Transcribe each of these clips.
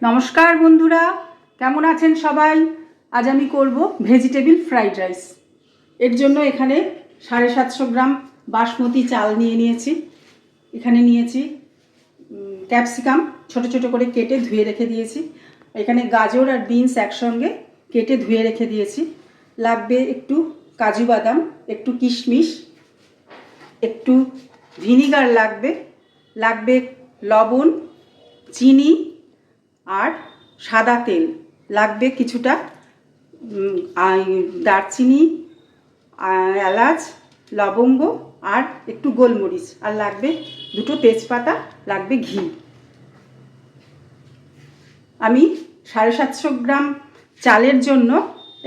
নমস্কার বন্ধুরা, কেমন আছেন সবাই? আজ আমি করব ভেজিটেবিল ফ্রাইড রাইস। এর জন্য এখানে 750 গ্রাম বাসমতি চাল নিয়েছি। এখানে নিয়েছি ক্যাপসিকাম ছোট ছোট করে কেটে ধুয়ে রেখে দিয়েছি। এখানে গাজর আর বিনস একসঙ্গে কেটে ধুয়ে রেখে দিয়েছি। লাগবে একটু কাজু বাদাম, একটু কিশমিশ, একটু ভিনিগার লাগবে লবণ, চিনি আর সাদা তেল লাগবে, কিছুটা দারচিনি, এলাচ, লবঙ্গ আর একটু গোলমরিচ, আর লাগবে দুটো তেজপাতা, লাগবে ঘি। আমি 750 গ্রাম চালের জন্য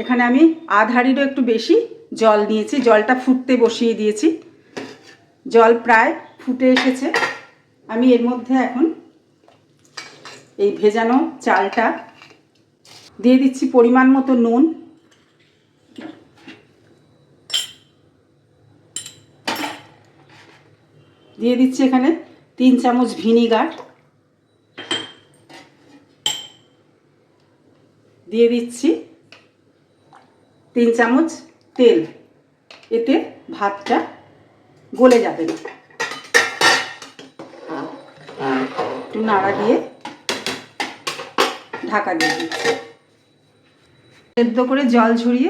এখানে আমি আধ হাঁড়িরও একটু বেশি জল নিয়েছি। জলটা ফুটতে বসিয়ে দিয়েছি। জল প্রায় ফুটে এসেছে। আমি এর মধ্যে এখন এই ভেজানো চালটা দিয়ে দিচ্ছি, পরিমাণ মতো নুন, দিয়ে দিচ্ছি এখানে 3 চামচ ভিনিগার, দিয়ে দিচ্ছি 3 চামচ তেল। এতে ভাতটা গলে যাবে না। একটু নাড়া দিয়ে ঢাকা দিয়ে দিচ্ছি। সেদ্ধ করে জল ঝরিয়ে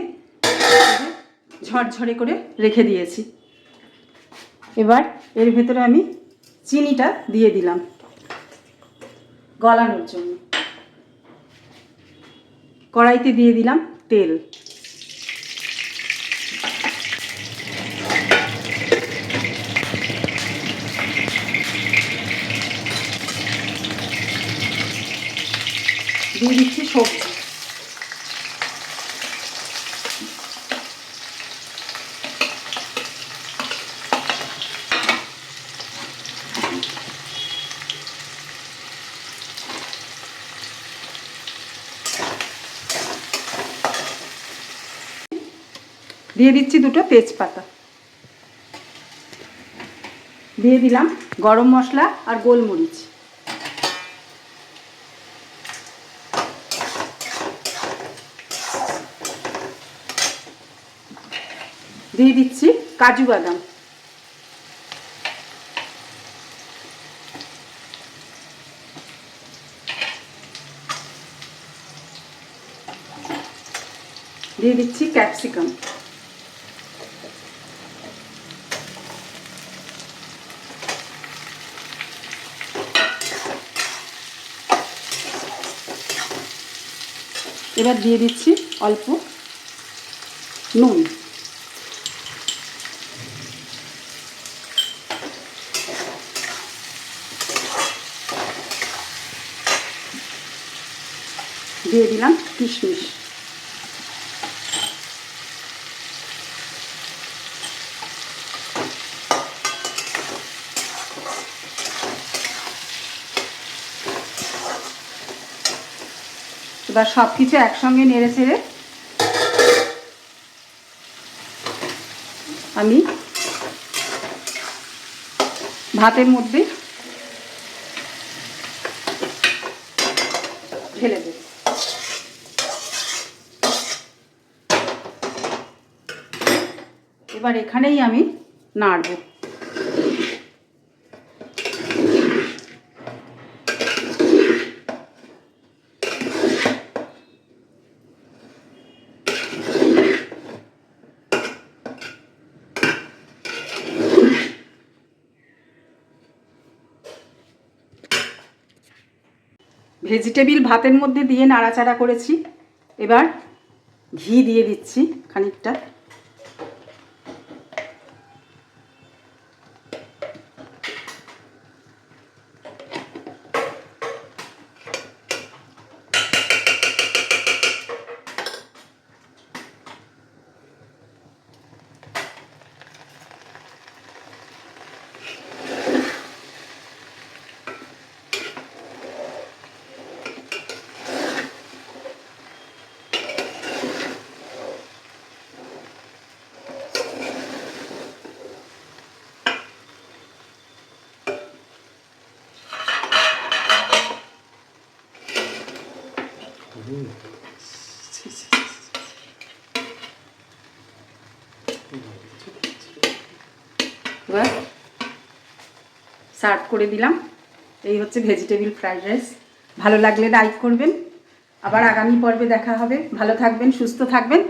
ঝরঝরে করে রেখে দিয়েছি। এবার এর ভেতরে আমি চিনিটা দিয়ে দিলাম গলানোর জন্য। কড়াইতে দিয়ে দিলাম তেল। দিয়ে দিচ্ছি সবজি। দিয়ে দিচ্ছি দুটো তেজপাতা। দিয়ে দিলাম গরম মশলা আর গোলমরিচ। দিয়ে দিচ্ছি কাজু বাদাম। দিয়ে দিচ্ছি ক্যাপসিকাম। এবার দিয়ে দিচ্ছি অল্প নুন। দিয়ে দিলাম কিশমিশ। এবার সব কিছু একসঙ্গে নেড়ে চেড়ে আমি ভাতের মধ্যে ঢেলে দেব। এবার এখানেই আমি নাড়ব। ভেজিটেবিল ভাতের মধ্যে দিয়ে নাড়াচাড়া করেছি। এবার ঘি দিয়ে দিচ্ছি খানিকটা। এবার সার্ভ করে দিলাম। এই হচ্ছে ভেজিটেবিল ফ্রাইড রাইস। ভালো লাগলে লাইক করবেন। আবার আগামী পর্বে দেখা হবে। ভালো থাকবেন, সুস্থ থাকবেন।